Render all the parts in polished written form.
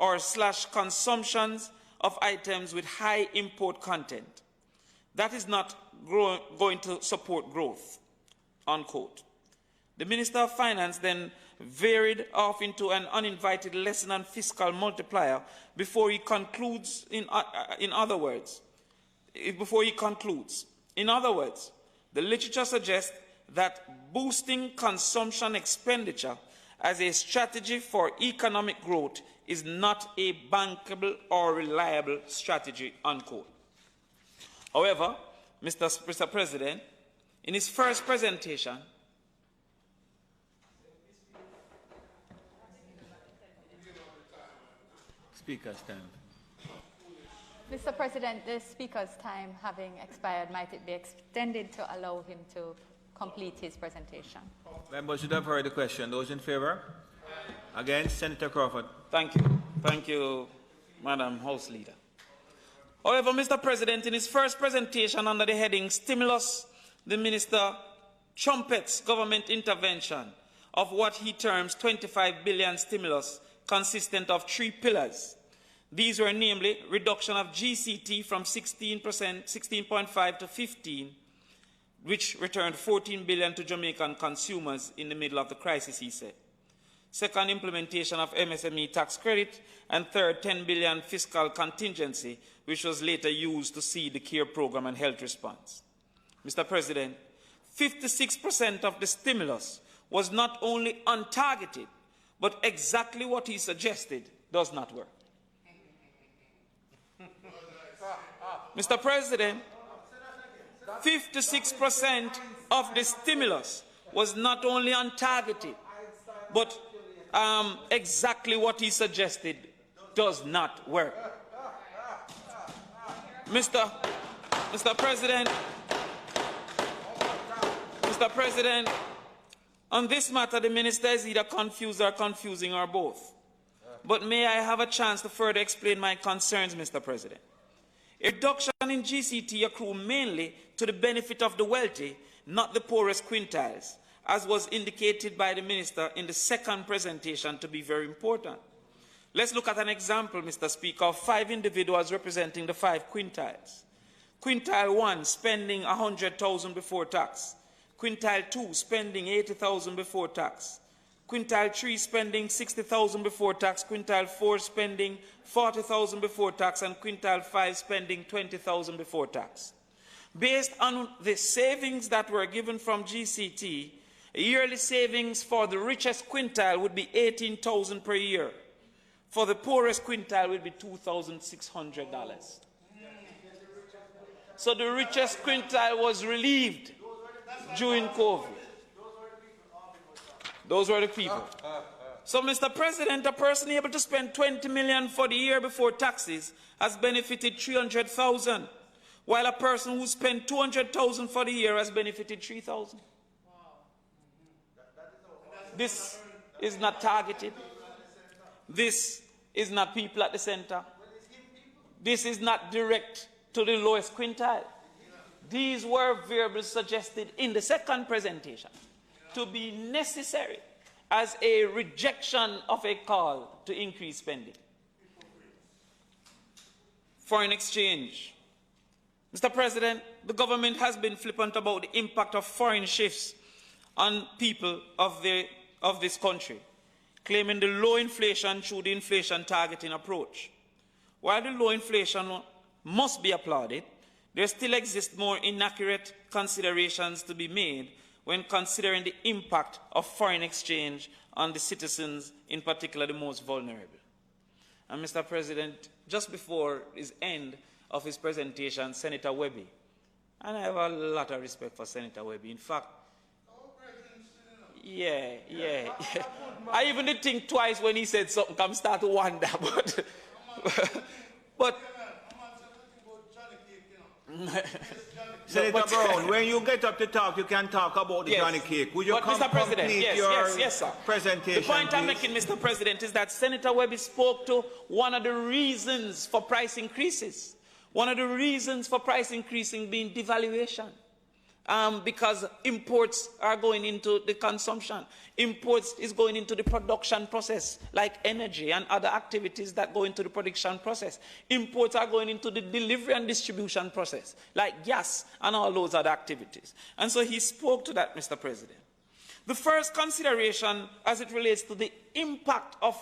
or / consumptions of items with high import content. That is not going to support growth, unquote. The Minister of Finance then veered off into an uninvited lesson on fiscal multiplier before he concludes, in other words, the literature suggests that boosting consumption expenditure as a strategy for economic growth is not a bankable or reliable strategy, unquote. However, Mr. President, in his first presentation, Speaker's time. Mr. President, the Speaker's time having expired, might it be extended to allow him to complete his presentation? Members should have heard the question. Those in favour? Against? Senator Crawford. Thank you. Thank you, Madam House Leader. However, Mr. President, in his first presentation under the heading Stimulus, the Minister trumpets government intervention of what he terms 25 billion stimulus consistent of 3 pillars. These were namely reduction of GCT from 16.5 to 15, which returned 14 billion to Jamaican consumers in the middle of the crisis, he said. Second, implementation of MSME tax credit. And third, 10 billion fiscal contingency, which was later used to seed the CARE program and health response. Mr. President, 56% of the stimulus was not only untargeted, but exactly what he suggested does not work. Mr. President, 56% of the stimulus was not only untargeted, but exactly what he suggested does not work. Mr. President, on this matter, the minister is either confused or confusing or both. But may I have a chance to further explain my concerns, Mr. President? A reduction in GCT accrue mainly to the benefit of the wealthy, not the poorest quintiles, as was indicated by the minister in the second presentation to be very important. Let's look at an example, Mr. Speaker, of 5 individuals representing the 5 quintiles. Quintile 1 spending 100,000 before tax. Quintile 2 spending 80,000 before tax. Quintile 3 spending 60,000 before tax. Quintile 4 spending 40,000 before tax. And Quintile 5 spending 20,000 before tax. Based on the savings that were given from GCT, yearly savings for the richest quintile would be 18,000 per year. For the poorest quintile would be $2,600. So the richest quintile was relieved during COVID. Those were the people. So, Mr. President, a person able to spend 20 million for the year before taxes has benefited 300,000, while a person who spent 200,000 for the year has benefited 3,000. This is not targeted. This is not people at the center. This is not direct to the lowest quintile. These were variables suggested in the second presentation to be necessary as a rejection of a call to increase spending. Foreign exchange. Mr. President, the government has been flippant about the impact of foreign shifts on people of this country, claiming the low inflation through the inflation targeting approach. While the low inflation must be applauded, there still exist more inaccurate considerations to be made when considering the impact of foreign exchange on the citizens, in particular the most vulnerable. And Mr. President, just before his end of his presentation, Senator Webby, and I have a lot of respect for Senator Webby. In fact, yeah. I even did think twice when he said something, come start to wonder, but Senator Brown, when you get up to talk, you can talk about the Johnny cake. Would you Mr. President, yes, sir. Presentation, the point I'm making, Mr. President, is that Senator Webby spoke to one of the reasons for price increases. One of the reasons for price increasing being devaluation. because imports are going into the consumption. Imports is going into the production process, like energy and other activities that go into the production process. Imports are going into the delivery and distribution process, like gas and all those other activities. And so he spoke to that, Mr. President. The first consideration as it relates to the impact of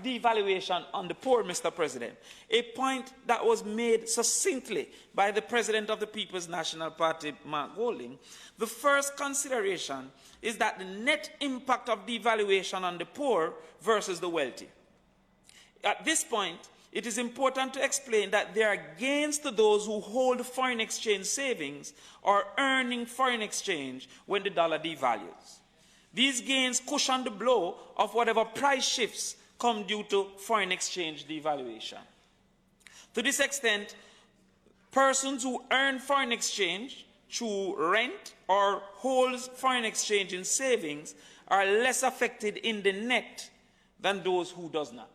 devaluation on the poor, Mr. President, a point that was made succinctly by the President of the People's National Party, Mark Golding. The first consideration is that the net impact of devaluation on the poor versus the wealthy. At this point, it is important to explain that there are gains to those who hold foreign exchange savings or earning foreign exchange when the dollar devalues. These gains cushion the blow of whatever price shifts come due to foreign exchange devaluation. To this extent, persons who earn foreign exchange through rent or hold foreign exchange in savings are less affected in the net than those who does not.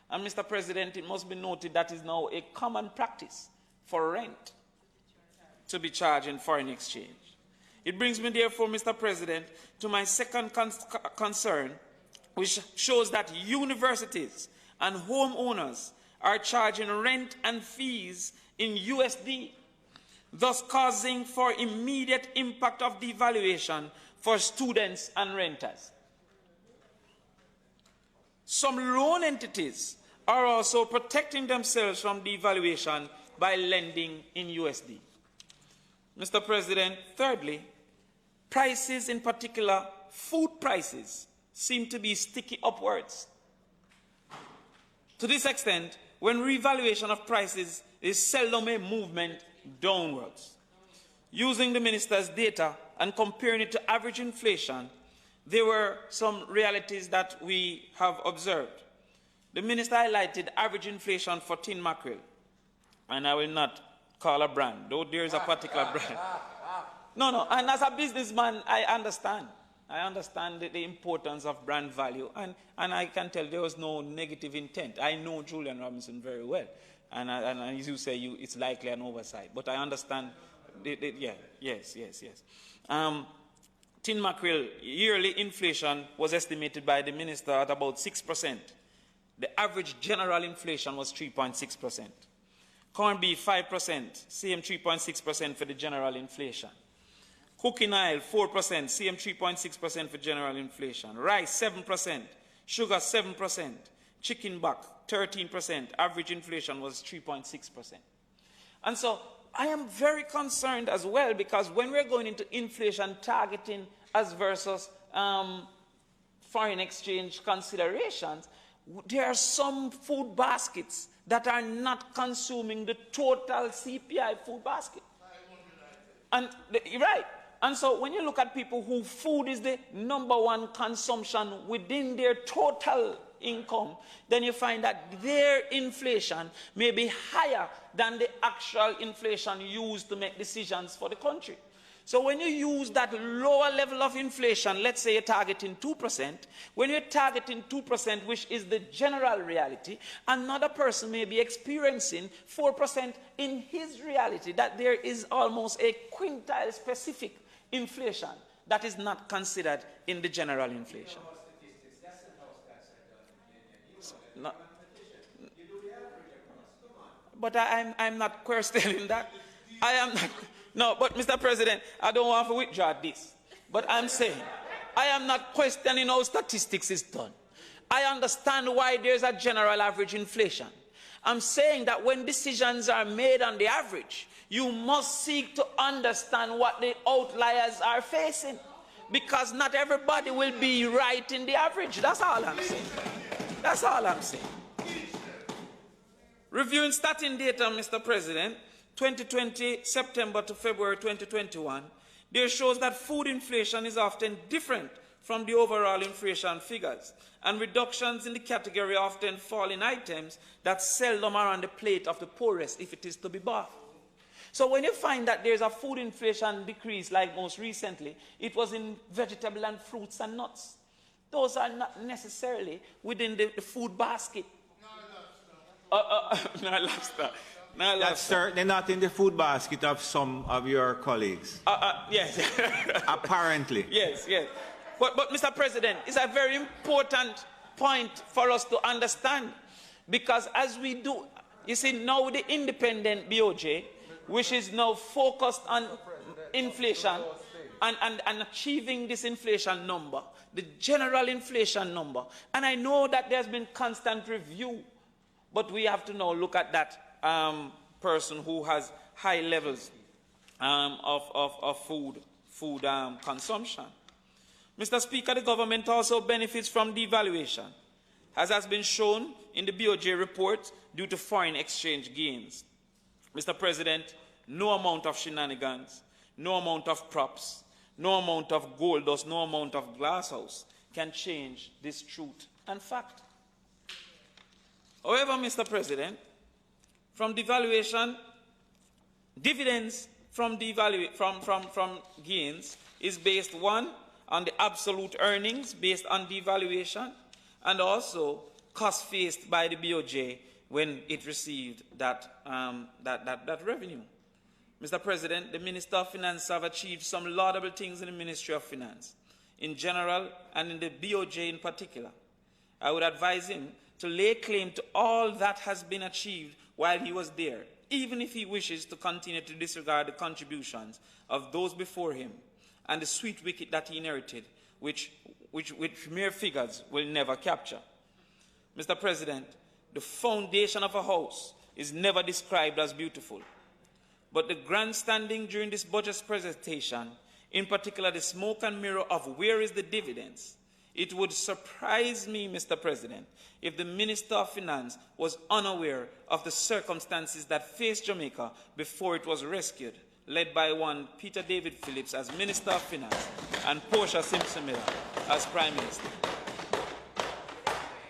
And Mr. President, it must be noted that is now a common practice for rent to be charged in foreign exchange. It brings me, therefore, Mr. President, to my second concern, which shows that universities and homeowners are charging rent and fees in USD, thus causing for immediate impact of devaluation for students and renters. Some loan entities are also protecting themselves from devaluation by lending in USD. Mr. President, thirdly, prices, in particular food prices, seem to be sticky upwards. To this extent, when revaluation of prices is seldom a movement downwards. Using the minister's data and comparing it to average inflation, there were some realities that we have observed. The minister highlighted average inflation for tin mackerel, and I will not call a brand, though there is a particular brand. No, and as a businessman, I understand. I understand the importance of brand value, and I can tell there was no negative intent. I know Julian Robinson very well, and as you say, it's likely an oversight. But I understand, yes. Tin mackerel yearly inflation was estimated by the minister at about 6%. The average general inflation was 3.6%. Corn beef 5%, same 3.6% for the general inflation. Cooking oil, 4%, same 3.6% for general inflation. Rice, 7%. Sugar, 7%. Chicken back, 13%. Average inflation was 3.6%. And so I am very concerned as well, because when we're going into inflation targeting as versus foreign exchange considerations, there are some food baskets that are not consuming the total CPI food basket. And right. And so when you look at people who food is the #1 consumption within their total income, then you find that their inflation may be higher than the actual inflation used to make decisions for the country. So when you use that lower level of inflation, let's say you're targeting 2%, when you're targeting 2%, which is the general reality, another person may be experiencing 4% in his reality, that there is almost a quintile specific inflation that is not considered in the general inflation. No, but I'm not questioning that. I am not. No, but Mr. President, I don't want to withdraw this. But I'm saying, I am not questioning how statistics is done. I understand why there's a general average inflation. I'm saying that when decisions are made on the average, you must seek to understand what the outliers are facing. Because not everybody will be right in the average. That's all I'm saying. That's all I'm saying. Reviewing starting data, Mr. President, 2020, September to February 2021, there shows that food inflation is often different from the overall inflation figures, and reductions in the category often fall in items that seldom are on the plate of the poorest if it is to be bought. So when you find that there's a food inflation decrease, like most recently, it was in vegetable and fruits and nuts. Those are not necessarily within the food basket. No, lobster. That's certainly not in the food basket of some of your colleagues. Yes. Apparently. Yes. But Mr. President, it's a very important point for us to understand, because as we do, you see, now the independent BOJ, which is now focused on inflation and achieving this inflation number, the general inflation number. And I know that there's been constant review, but we have to now look at that person who has high levels of food consumption. Mr. Speaker, the government also benefits from devaluation, as has been shown in the BOJ report, due to foreign exchange gains. Mr. President, no amount of shenanigans, no amount of props, no amount of gold dust, no amount of glasshouse can change this truth and fact. However, Mr. President, from devaluation, dividends from gains is based, one, on the absolute earnings based on devaluation, and also costs faced by the BOJ when it received that revenue. Mr. President, the Minister of Finance have achieved some laudable things in the Ministry of Finance in general and in the BOJ in particular. I would advise him to lay claim to all that has been achieved while he was there, even if he wishes to continue to disregard the contributions of those before him and the sweet wicket that he inherited, which mere figures will never capture. Mr. President, the foundation of a house is never described as beautiful, but the grandstanding during this budget presentation, in particular the smoke and mirror of where is the dividends, it would surprise me, Mr. President, if the Minister of Finance was unaware of the circumstances that faced Jamaica before it was rescued, led by one Peter David Phillips as Minister of Finance and Portia Simpson Miller as Prime Minister.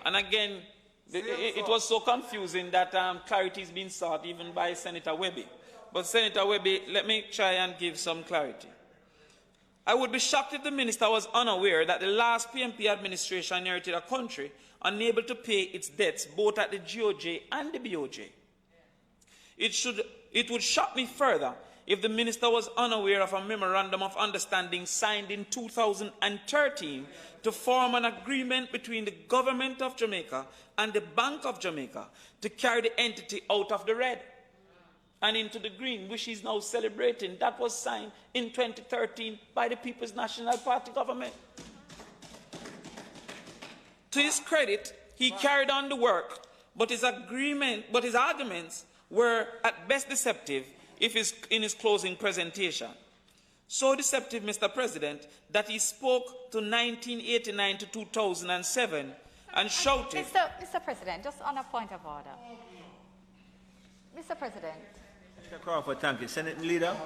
And again, it was so confusing that clarity is being sought even by Senator Webby. But Senator Webby, let me try and give some clarity. I would be shocked if the minister was unaware that the last PMP administration inherited a country unable to pay its debts both at the GOJ and the BOJ. It would shock me further if the minister was unaware of a memorandum of understanding signed in 2013 to form an agreement between the government of Jamaica and the Bank of Jamaica to carry the entity out of the red and into the green, which is now celebrating. That was signed in 2013 by the People's National Party government. To his credit, he carried on the work, but his arguments were at best deceptive in his closing presentation. So deceptive, Mr. President, that he spoke to 1989 to 2007 and shouted... Mr. President, just on a point of order. Mr. President. Mr. Crawford, thank you. Senate Leader.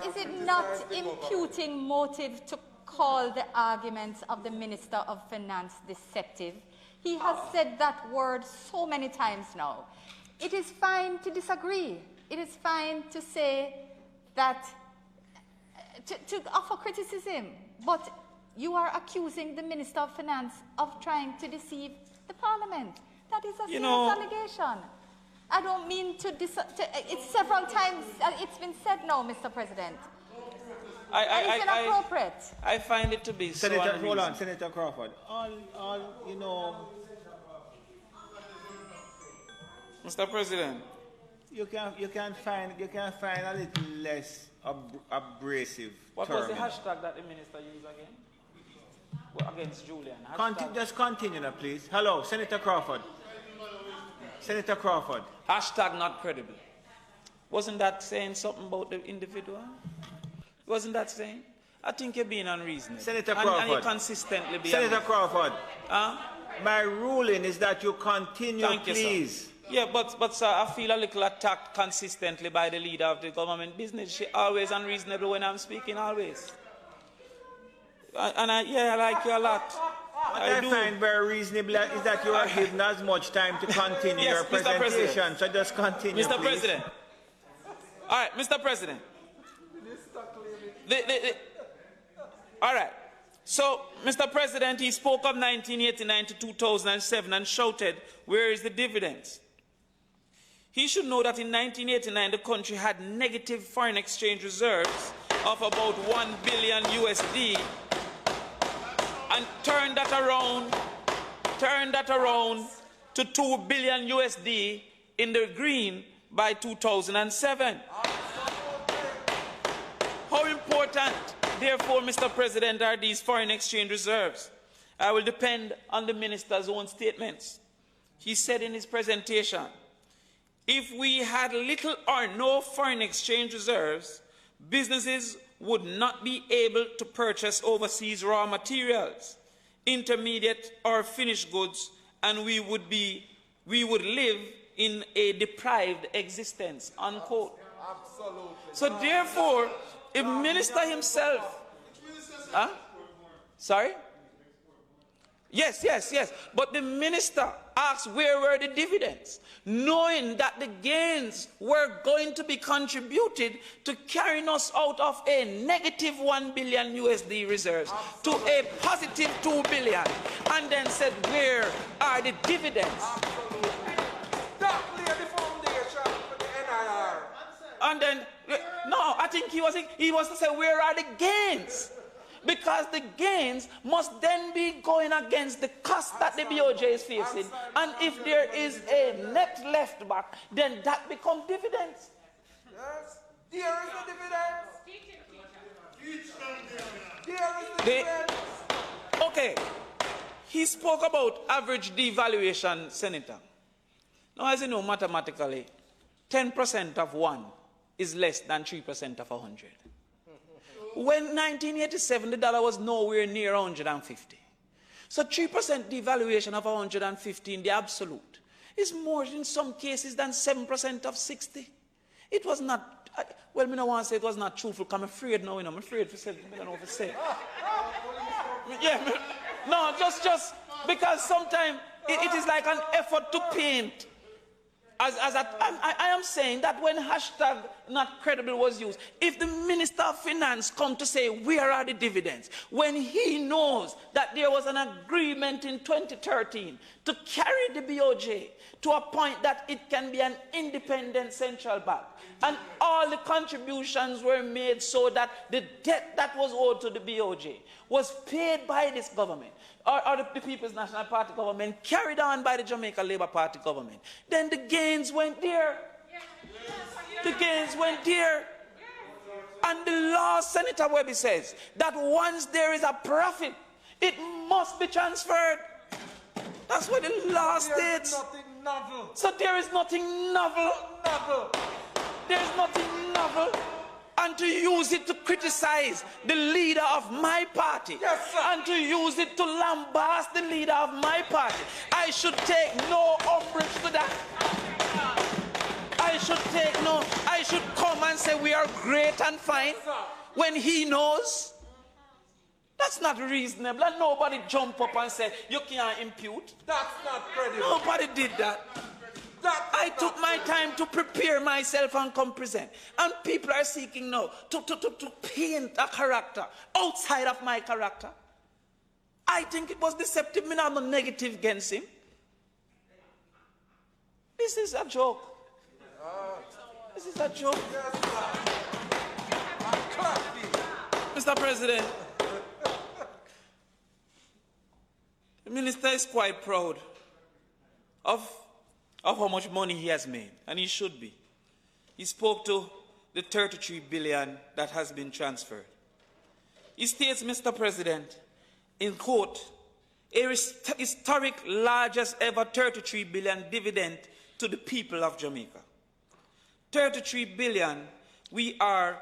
Is it not imputing motive to call the arguments of the Minister of Finance deceptive? He has said that word so many times now. It is fine to disagree. It is fine to say that, to offer criticism, but you are accusing the Minister of Finance of trying to deceive the Parliament. That is a serious allegation. I don't mean to it's several times, it's been said now, Mr. President. It's inappropriate. I find it to be Senator, so unreasonable. hold on, Senator Crawford. You know... Mr. President. You can find a little less abrasive. What was the hashtag that the minister used again? Well, against Julian. Just continue now, please. Hello, Senator Crawford. Senator Crawford. Hashtag not credible. Wasn't that saying something about the individual? Wasn't that saying? I think you're being unreasonable. Senator Crawford. And you consistently be Senator Crawford. Huh? My ruling is that you continue, Thank you, please. Sir. Yeah, but sir, I feel a little attacked consistently by the leader of the government business. She always unreasonable when I'm speaking, always. And I like you a lot. What I find very reasonable is that you are given as much time to continue your presentation. So just continue, Mr. please. President. All right, Mr. President. All right. So, Mr. President, he spoke of 1989 to 2007 and shouted, where is the dividends? He should know that in 1989, the country had negative foreign exchange reserves of about 1 billion USD and turned that around to 2 billion USD in the green by 2007. How important, therefore, Mr. President, are these foreign exchange reserves? I will depend on the minister's own statements. He said in his presentation, if we had little or no foreign exchange reserves, businesses would not be able to purchase overseas raw materials, intermediate or finished goods, and we would live in a deprived existence, unquote. Absolutely. So therefore, if minister himself, sorry? Yes. But the minister asked where were the dividends, knowing that the gains were going to be contributed to carrying us out of a negative 1 billion USD reserves to a positive 2 billion, and then said, where are the dividends? Absolutely. That laid the foundation for the NIR. And then, no, I think he was to say, where are the gains? Because the gains must then be going against the cost that the BOJ is facing. And if there is a net left back, then that becomes dividends. Yes. Here is the dividends. Here is the dividends. Okay. He spoke about average devaluation, Senator. Now, as you know, mathematically, 10% of 1 is less than 3% of 100. When 1987, the dollar was nowhere near 150. So 3% devaluation of 150 in the absolute is more in some cases than 7% of 60. It was not, well, I don't want to say it was not truthful, because I'm afraid now, I'm afraid to say, I don't know if to say. Yeah, no, just because sometimes it is like an effort to paint. I am saying that when hashtag not credible was used, if the Minister of Finance come to say where are the dividends, when he knows that there was an agreement in 2013 to carry the BOJ to a point that it can be an independent central bank, and all the contributions were made so that the debt that was owed to the BOJ was paid by this government, or the People's National Party government, carried on by the Jamaica Labour Party government, then the gains went there. The gains went there. And the law, Senator Webby says, that once there is a profit, it must be transferred. That's what the law states. Nothing novel. So there is nothing novel. There is nothing novel. And to use it to criticize the leader of my party, yes, sir, and to use it to lambast the leader of my party, I should take no umbrage to that. I should come and say we are great and fine, yes, when he knows. That's not reasonable. And nobody jump up and say, you can't impute. That's not credible. Nobody did that. I took my time to prepare myself and come present. And people are seeking now to paint a character outside of my character. I think it was deceptive. I'm not negative against him. This is a joke. This is a joke. Mr. President, the minister is quite proud of how much money he has made, and he should be. He spoke to the 33 billion that has been transferred. He states, Mr. President, in quote, a historic largest ever 33 billion dividend to the people of Jamaica. 33 billion, we are,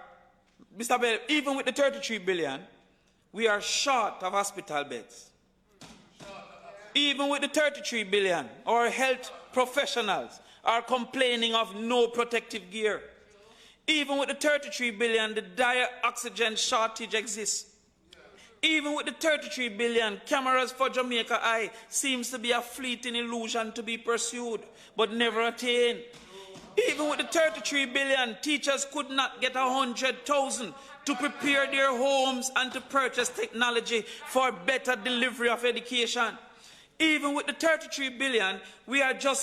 Mr. Bell, even with the 33 billion, we are short of hospital beds. Even with the 33 billion, our health professionals are complaining of no protective gear. Even with the 33 billion, the dire oxygen shortage exists. Even with the 33 billion, cameras for Jamaica Eye seems to be a fleeting illusion to be pursued, but never attained. Even with the 33 billion, teachers could not get 100,000 to prepare their homes and to purchase technology for better delivery of education. Even with the 33 billion, we are just